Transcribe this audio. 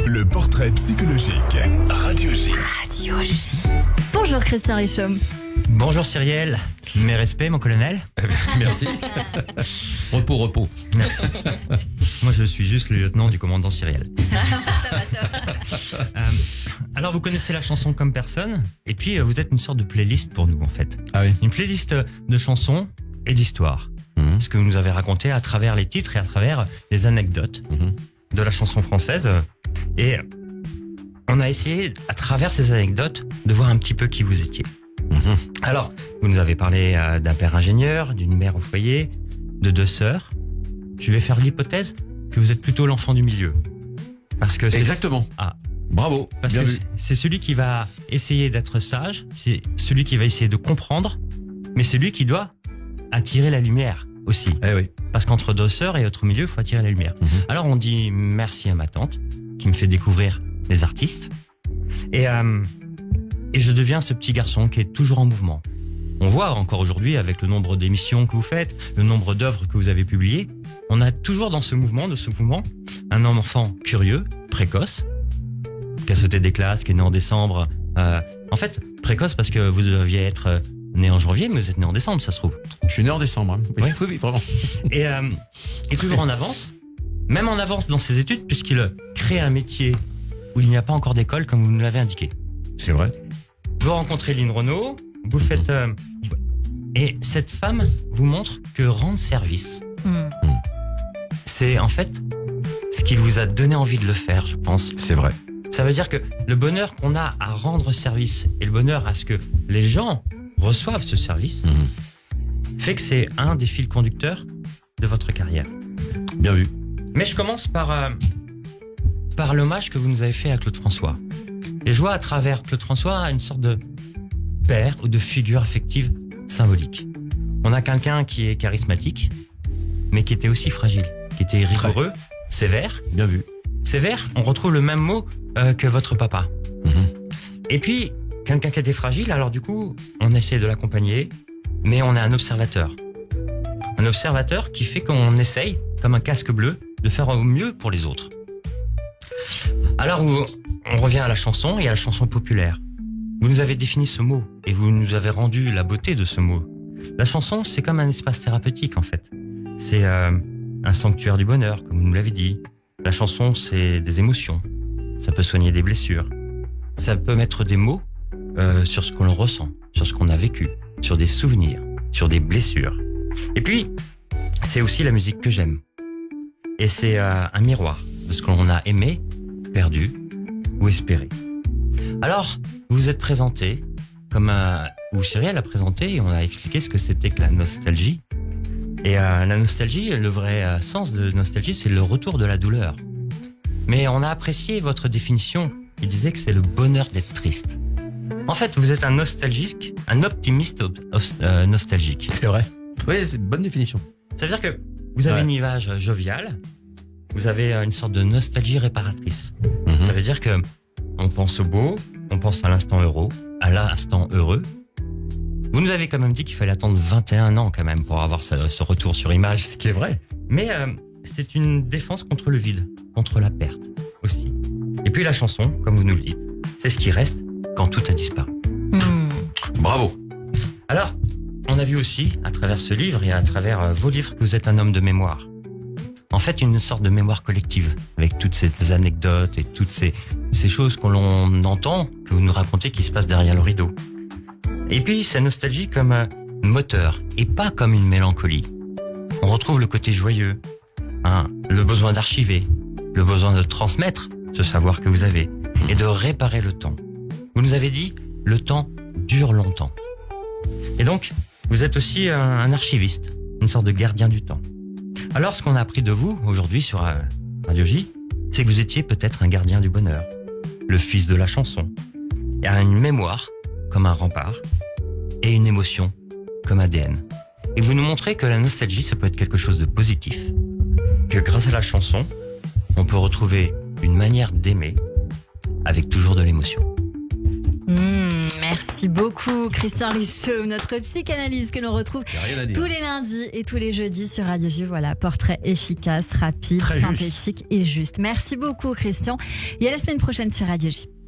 Le portrait psychologique. Radio J. Radio J. Bonjour Christian Richomme. Bonjour Cyrielle, mes respects mon colonel. Merci. Repos. Merci. Moi je suis juste le lieutenant du commandant Cyrielle. Alors vous connaissez la chanson comme personne, et puis vous êtes une sorte de playlist pour nous en fait. Ah oui. Une playlist de chansons et d'histoires. Ce que vous nous avez raconté à travers les titres et à travers les anecdotes de la chanson française. Et on a essayé à travers ces anecdotes de voir un petit peu qui vous étiez. Alors, vous nous avez parlé d'un père ingénieur, d'une mère au foyer, de 2 sœurs. Je vais faire l'hypothèse que vous êtes plutôt l'enfant du milieu. Parce que c'est... Exactement. Ah. Bravo. Parce bien que vu. c'est celui qui va essayer d'être sage, c'est celui qui va essayer de comprendre, mais celui qui doit attirer la lumière aussi. Eh oui. Parce qu'entre 2 sœurs et autre milieu, il faut attirer la lumière. Alors on dit merci à ma tante qui me fait découvrir les artistes. Et je deviens ce petit garçon qui est toujours en mouvement. On voit encore aujourd'hui, avec le nombre d'émissions que vous faites, le nombre d'œuvres que vous avez publiées, on a toujours dans ce mouvement, un enfant curieux, précoce, qui a sauté des classes, qui est né en décembre. En fait, précoce parce que vous deviez être né en janvier, mais vous êtes né en décembre, ça se trouve. Je suis né en décembre. Hein. Oui, Ouais. oui, vraiment. Et toujours en avance, même en avance dans ses études, puisqu'il crée un métier où il n'y a pas encore d'école, comme vous nous l'avez indiqué. C'est vrai. Vous rencontrez Lynn Renaud, vous faites... et cette femme vous montre que rendre service, c'est en fait ce qui vous a donné envie de le faire, je pense. C'est vrai. Ça veut dire que le bonheur qu'on a à rendre service et le bonheur à ce que les gens reçoivent ce service fait que c'est un des fils conducteurs de votre carrière. Bien vu. Mais je commence par l'hommage que vous nous avez fait à Claude François. Et je vois à travers Claude François une sorte de père ou de figure affective symbolique. On a quelqu'un qui est charismatique, mais qui était aussi fragile, qui était rigoureux, sévère. Bien vu. Sévère, on retrouve le même mot que votre papa. Et puis, quelqu'un qui était fragile, alors du coup, on essaie de l'accompagner, mais on est un observateur. Un observateur qui fait qu'on essaye, comme un casque bleu, de faire au mieux pour les autres. Alors, on revient à la chanson et à la chanson populaire. Vous nous avez défini ce mot et vous nous avez rendu la beauté de ce mot. La chanson, c'est comme un espace thérapeutique, en fait. C'est un sanctuaire du bonheur, comme vous nous l'avez dit. La chanson, c'est des émotions. Ça peut soigner des blessures. Ça peut mettre des mots sur ce qu'on ressent, sur ce qu'on a vécu, sur des souvenirs, sur des blessures. Et puis, c'est aussi la musique que j'aime. Et c'est un miroir de ce qu'on a aimé, perdu ou espéré. Alors, vous vous êtes présenté comme ou Cyrielle a présenté et on a expliqué ce que c'était que la nostalgie. Et la nostalgie, le vrai sens de nostalgie, c'est le retour de la douleur. Mais on a apprécié votre définition. Il disait que c'est le bonheur d'être triste. En fait, vous êtes un nostalgique, un optimiste nostalgique. C'est vrai. Oui, c'est une bonne définition. Ça veut dire que vous avez une image joviale, vous avez une sorte de nostalgie réparatrice. Ça veut dire que on pense au beau, on pense à l'instant heureux. Vous nous avez quand même dit qu'il fallait attendre 21 ans quand même pour avoir ce retour sur image. Ce qui est vrai. Mais c'est une défense contre le vide, contre la perte aussi. Et puis la chanson, comme vous nous le dites, c'est ce qui reste quand tout a disparu. Bravo. Alors, on a vu aussi, à travers ce livre et à travers vos livres, que vous êtes un homme de mémoire. En fait, une sorte de mémoire collective, avec toutes ces anecdotes et toutes ces choses que l'on entend, que vous nous racontez qui se passent derrière le rideau. Et puis, sa nostalgie comme un moteur, et pas comme une mélancolie. On retrouve le côté joyeux, le besoin d'archiver, le besoin de transmettre ce savoir que vous avez, et de réparer le temps. Vous nous avez dit, le temps dure longtemps. Et donc, vous êtes aussi un archiviste, une sorte de gardien du temps. Alors, ce qu'on a appris de vous aujourd'hui sur Radio J, c'est que vous étiez peut-être un gardien du bonheur, le fils de la chanson, et une mémoire comme un rempart, et une émotion comme ADN. Et vous nous montrez que la nostalgie, ça peut être quelque chose de positif, que grâce à la chanson, on peut retrouver une manière d'aimer avec toujours de l'émotion. Merci. Merci beaucoup Christian Richaud, notre psychanalyste que l'on retrouve Y a rien à dire. tous les lundis et tous les jeudis sur Radio J. Voilà, portrait efficace, rapide, Très juste. synthétique et juste. Merci beaucoup Christian et à la semaine prochaine sur Radio J.